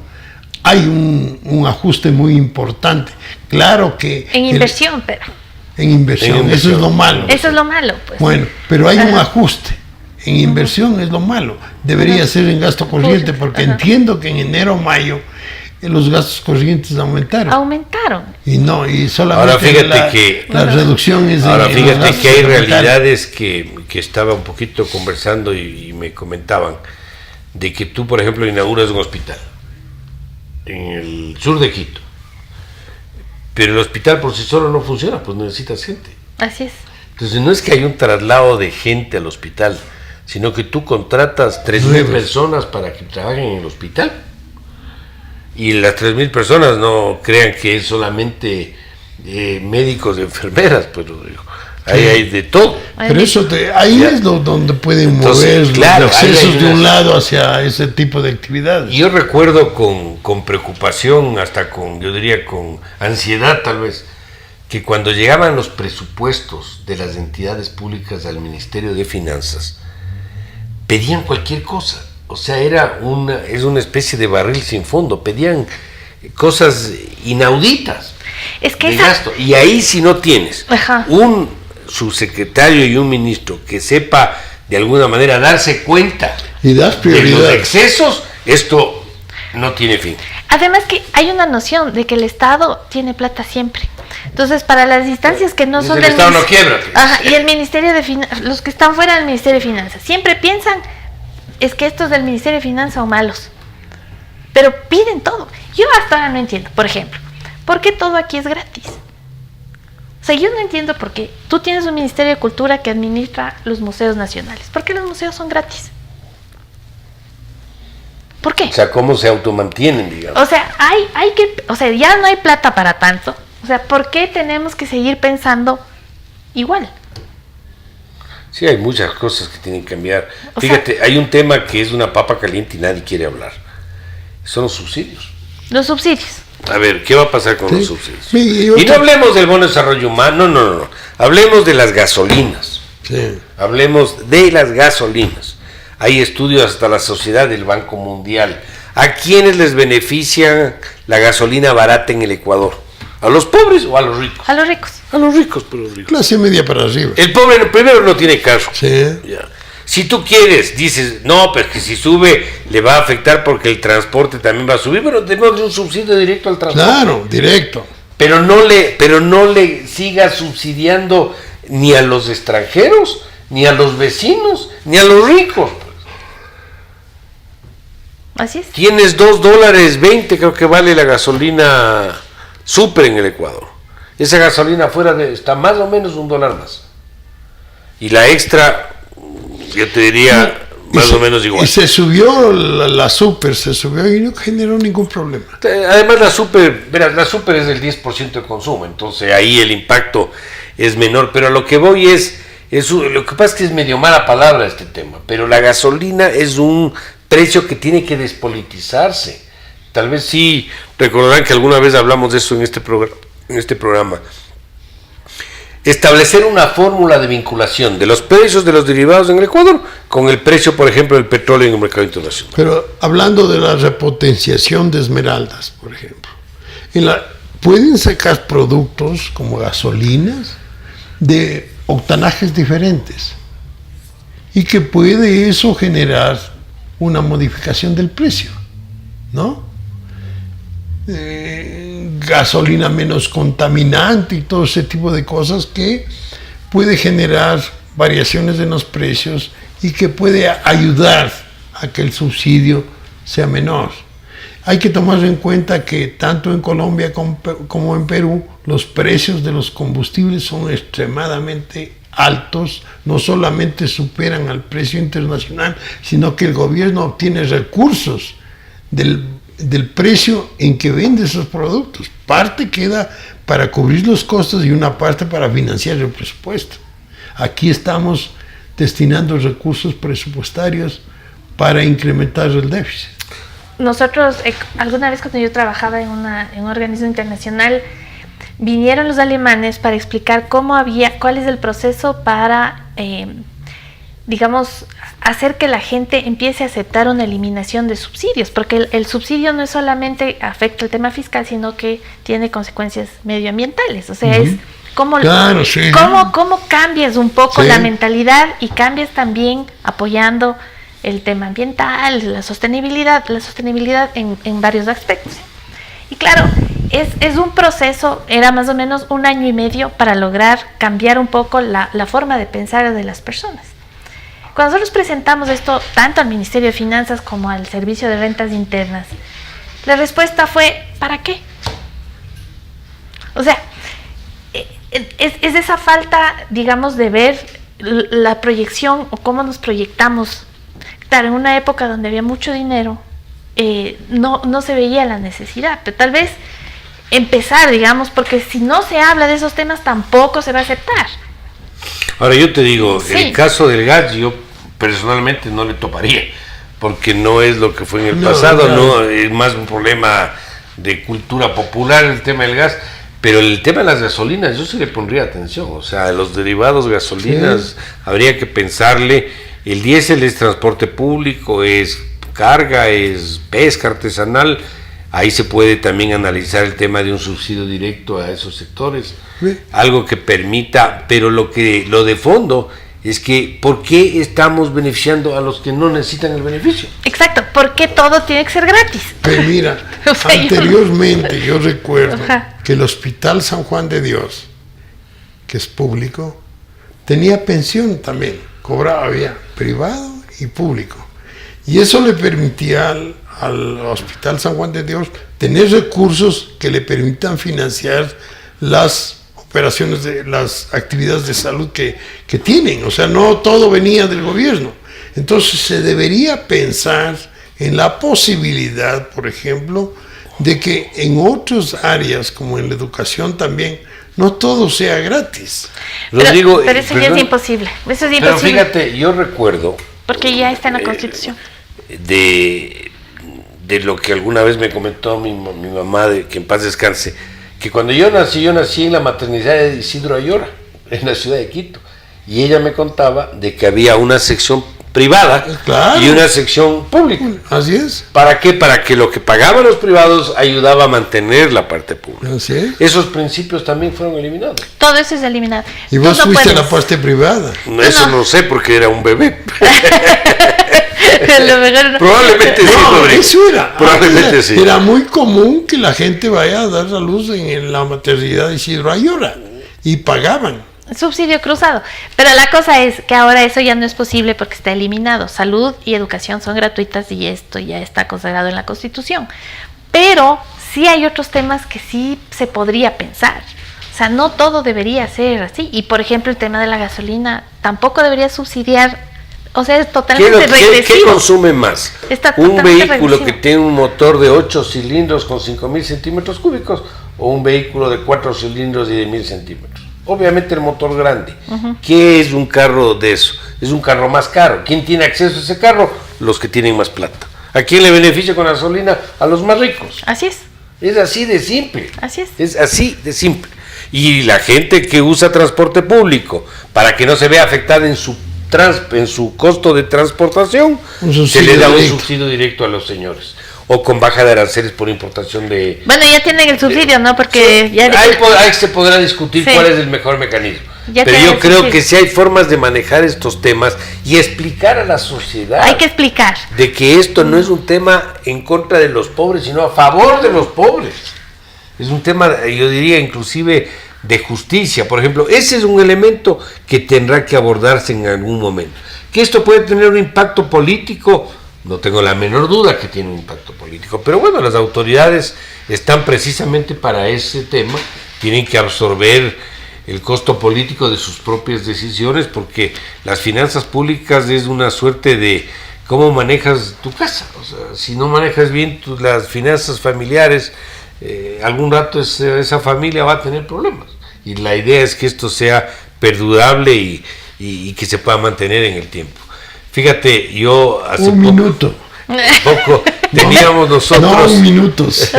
Hay un ajuste muy importante. Claro que... En inversión, pero... En inversión, eso es lo malo. Eso es lo malo, pues. Bueno, pero hay un ajuste. En inversión es lo malo. Debería ser en gasto corriente, porque entiendo que en enero-mayo los gastos corrientes aumentaron. Y solamente ahora fíjate la reducción es ahora fíjate que hay realidades que estaba un poquito conversando y me comentaban de que tú, por ejemplo, inauguras un hospital en el sur de Quito, pero el hospital por sí solo no funciona, pues necesitas gente. Así es. Entonces no es que hay un traslado de gente al hospital, sino que tú contratas 3,000 personas para que trabajen en el hospital. Y las 3,000 personas no crean que es solamente médicos y enfermeras, pero hay de todo. Pero eso ahí es donde pueden mover los accesos de un lado hacia ese tipo de actividades. Yo recuerdo con preocupación, hasta yo diría con ansiedad tal vez, que cuando llegaban los presupuestos de las entidades públicas al Ministerio de Finanzas, pedían cualquier cosa. O sea, es una especie de barril sin fondo. Pedían cosas inauditas de gasto. Y ahí si no tienes un subsecretario y un ministro que sepa de alguna manera darse cuenta y das prioridad de los excesos, esto no tiene fin. Además que hay una noción de que el Estado tiene plata siempre. Entonces, para las instancias que no son del Estado no quiebra. Y el Ministerio de Finanzas, los que están fuera del Ministerio de Finanzas, siempre piensan es que estos del Ministerio de Finanzas son malos. Pero piden todo. Yo hasta ahora no entiendo, por ejemplo, ¿por qué todo aquí es gratis? O sea, yo no entiendo por qué. Tú tienes un Ministerio de Cultura que administra los museos nacionales. ¿Por qué los museos son gratis? ¿Por qué? O sea, ¿cómo se automantienen, digamos? O sea, ya no hay plata para tanto. O sea, ¿por qué tenemos que seguir pensando igual? Sí, hay muchas cosas que tienen que cambiar. Fíjate, hay un tema que es una papa caliente y nadie quiere hablar. Son los subsidios. Los subsidios. A ver, ¿qué va a pasar con los subsidios? Y no hablemos del bono de desarrollo humano, no. Hablemos de las gasolinas. Sí. Hablemos de las gasolinas. Hay estudios hasta la Sociedad del Banco Mundial. ¿A quiénes les beneficia la gasolina barata en el Ecuador? ¿A los pobres o a los ricos? A los ricos. A los ricos, pero los ricos. Clase media para arriba. El pobre primero no tiene carro. Sí. Ya. Si tú quieres, dices, no, pero que si sube le va a afectar porque el transporte también va a subir, pero tenemos un subsidio directo al transporte. Claro, directo. Pero no le sigas subsidiando ni a los extranjeros, ni a los vecinos, ni a los ricos. Así es. Tienes $2.20, creo que vale la gasolina super en el Ecuador. Esa gasolina afuera está más o menos $1 más. Y la extra, yo te diría, más o menos igual. Y se subió la super, y no generó ningún problema. Además la super es del 10% de consumo, entonces ahí el impacto es menor. Pero a lo que voy lo que pasa es que es medio mala palabra este tema, pero la gasolina es un precio que tiene que despolitizarse. Tal vez sí recordarán que alguna vez hablamos de eso en este programa. Establecer una fórmula de vinculación de los precios de los derivados en el Ecuador con el precio, por ejemplo, del petróleo en el mercado internacional. Pero hablando de la repotenciación de Esmeraldas, por ejemplo, pueden sacar productos como gasolinas de octanajes diferentes y que puede eso generar una modificación del precio, ¿no? Gasolina menos contaminante y todo ese tipo de cosas que puede generar variaciones en los precios y que puede ayudar a que el subsidio sea menor. Hay que tomar en cuenta que tanto en Colombia como en Perú los precios de los combustibles son extremadamente altos, no solamente superan al precio internacional, sino que el gobierno obtiene recursos del precio en que vende esos productos. Parte queda para cubrir los costos y una parte para financiar el presupuesto. Aquí estamos destinando recursos presupuestarios para incrementar el déficit. Nosotros, alguna vez cuando yo trabajaba en un organismo internacional, vinieron los alemanes para explicar cuál es el proceso para, digamos, hacer que la gente empiece a aceptar una eliminación de subsidios, porque el subsidio no es solamente afecta el tema fiscal, sino que tiene consecuencias medioambientales. O sea, es cómo cambias un poco la mentalidad y cambias también apoyando el tema ambiental, la sostenibilidad en varios aspectos. Y claro, es un proceso, era más o menos 1 año y medio para lograr cambiar un poco la forma de pensar de las personas. Cuando nosotros presentamos esto tanto al Ministerio de Finanzas como al Servicio de Rentas Internas, la respuesta fue, ¿para qué? O sea, es esa falta, digamos, de ver la proyección o cómo nos proyectamos. Claro, en una época donde había mucho dinero, no se veía la necesidad, pero tal vez empezar, digamos, porque si no se habla de esos temas tampoco se va a aceptar. Ahora yo te digo, Sí. el caso del gas yo personalmente no le toparía, porque no es lo que fue en el pasado, claro. no es más un problema de cultura popular el tema del gas, pero el tema de las gasolinas yo sí le pondría atención, o sea, los derivados gasolinas habría que pensarle. El diésel es transporte público, es carga, es pesca artesanal. Ahí se puede también analizar el tema de un subsidio directo a esos sectores, Sí. algo que permita, pero lo de fondo es que ¿por qué estamos beneficiando a los que no necesitan el beneficio? Exacto, porque todo tiene que ser gratis. Pero mira, O sea, anteriormente yo recuerdo Ajá. que el Hospital San Juan de Dios, que es público, tenía pensión también, había privado y público. Y eso le permitía al Hospital San Juan de Dios tener recursos que le permitan financiar las operaciones de las actividades de salud que tienen, o sea, no todo venía del gobierno. Entonces se debería pensar en la posibilidad, por ejemplo, de que en otras áreas, como en la educación también, no todo sea gratis. Rodrigo, pero eso ya perdón, es imposible. Eso es pero imposible. fíjate, yo recuerdo Porque ya está en la Constitución. de lo que alguna vez me comentó mi mamá, de que en paz descanse, que cuando yo nací en la maternidad de Isidro Ayora, en la ciudad de Quito, y ella me contaba de que había una sección privada Claro. y una sección pública. Así es, ¿Para qué? Para que lo que pagaban los privados ayudaba a mantener la parte pública. así es. Esos principios también fueron eliminados. Todo eso es eliminado. Y Tú vos no fuiste a puedes. la parte privada. Eso no sé porque era un bebé. A lo mejor no. Probablemente sí, No, Rodrigo. eso era. Probablemente sí. Era muy común que la gente vaya a dar a luz en la maternidad de Isidro Ayora y pagaban. Subsidio cruzado. Pero la cosa es que ahora eso ya no es posible porque está eliminado. Salud y educación son gratuitas y esto ya está consagrado en la Constitución. Pero sí hay otros temas que sí se podría pensar. O sea, no todo debería ser así. Y por ejemplo, el tema de la gasolina tampoco debería subsidiar. O sea, es totalmente ¿Qué regresivo. consume más? Está ¿Un totalmente vehículo regresivo. que tiene un motor de 8 cilindros con 5.000 centímetros cúbicos o un vehículo de 4 cilindros y de 1.000 centímetros? Obviamente el motor grande. ¿Qué es un carro de eso? Es un carro más caro. ¿Quién tiene acceso a ese carro? Los que tienen más plata. ¿A quién le beneficia con la gasolina? A los más ricos. Así es. Es así de simple. Así es. Es así de simple. Y la gente que usa transporte público, para que no se vea afectada en su costo de transportación, Un se subsidio le da un directo. subsidio directo a los señores. O con baja de aranceles por importación de... Bueno, ya tienen el subsidio, ¿no? Porque ya... Ahí se podrá discutir Sí. cuál es el mejor mecanismo. Ya Pero tienen yo el creo subsidio. que sí hay formas de manejar estos temas y explicar a la sociedad Hay que explicar. de que esto no es un tema en contra de los pobres, sino a favor de los pobres. Es un tema, yo diría, inclusive de justicia. Por ejemplo, ese es un elemento que tendrá que abordarse en algún momento. Que esto puede tener un impacto político, no tengo la menor duda que tiene un impacto político, pero bueno, las autoridades están precisamente para ese tema, tienen que absorber el costo político de sus propias decisiones, porque las finanzas públicas es una suerte de cómo manejas tu casa. O sea, si no manejas bien las finanzas familiares, algún rato esa familia va a tener problemas. Y la idea es que esto sea perdurable y que se pueda mantener en el tiempo. Fíjate, yo hace poco teníamos nosotros... No, minutos.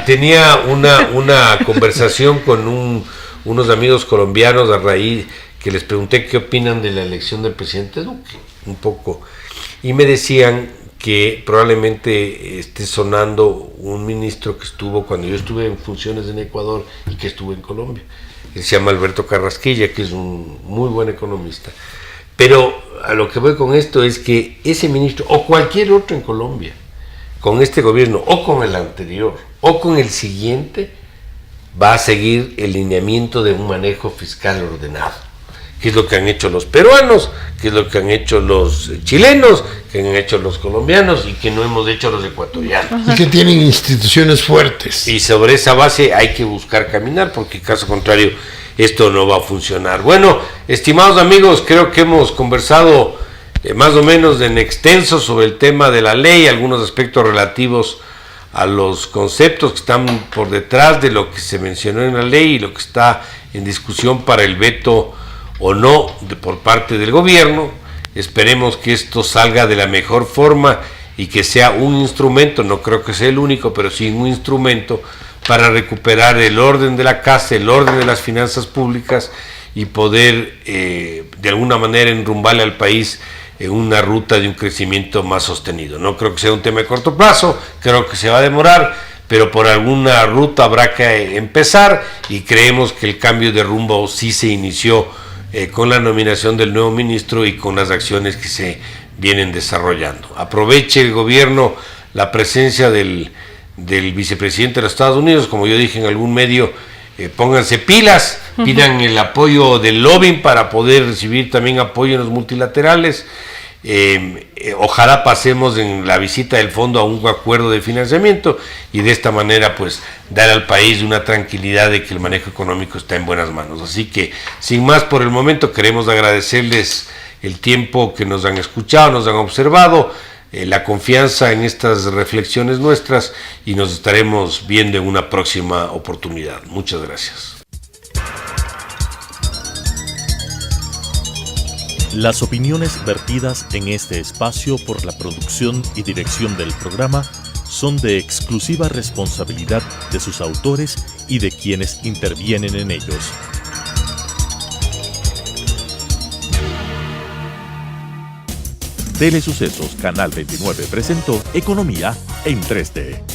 Tenía una conversación con unos amigos colombianos a raíz que les pregunté qué opinan de la elección del presidente Duque, un poco, y me decían que probablemente esté sonando un ministro que estuvo cuando yo estuve en funciones en Ecuador y que estuvo en Colombia. Él se llama Alberto Carrasquilla, que es un muy buen economista. Pero a lo que voy con esto es que ese ministro, o cualquier otro en Colombia, con este gobierno o con el anterior o con el siguiente va a seguir el lineamiento de un manejo fiscal ordenado, que es lo que han hecho los peruanos, que es lo que han hecho los chilenos, que han hecho los colombianos y que no hemos hecho los ecuatorianos. Y que tienen instituciones fuertes. Y sobre esa base hay que buscar caminar, porque caso contrario esto no va a funcionar. Bueno, estimados amigos, creo que hemos conversado más o menos en extenso sobre el tema de la ley, algunos aspectos relativos a los conceptos que están por detrás de lo que se mencionó en la ley y lo que está en discusión para el veto o no por parte del gobierno. Esperemos que esto salga de la mejor forma y que sea un instrumento, no creo que sea el único, pero sí un instrumento para recuperar el orden de la casa, el orden de las finanzas públicas y poder de alguna manera enrumbarle al país en una ruta de un crecimiento más sostenido. No creo que sea un tema de corto plazo, creo que se va a demorar, pero por alguna ruta habrá que empezar y creemos que el cambio de rumbo sí se inició con la nominación del nuevo ministro y con las acciones que se vienen desarrollando. Aproveche el gobierno la presencia del vicepresidente de los Estados Unidos, como yo dije en algún medio, pónganse pilas, pidan el apoyo del lobbying para poder recibir también apoyo en los multilaterales. Ojalá pasemos en la visita del fondo a un acuerdo de financiamiento y de esta manera pues dar al país una tranquilidad de que el manejo económico está en buenas manos. Así que sin más por el momento queremos agradecerles el tiempo que nos han escuchado, nos han observado, la confianza en estas reflexiones nuestras y nos estaremos viendo en una próxima oportunidad. Muchas gracias. Las opiniones vertidas en este espacio por la producción y dirección del programa son de exclusiva responsabilidad de sus autores y de quienes intervienen en ellos. Telesucesos Canal 29 presentó Economía en 3D.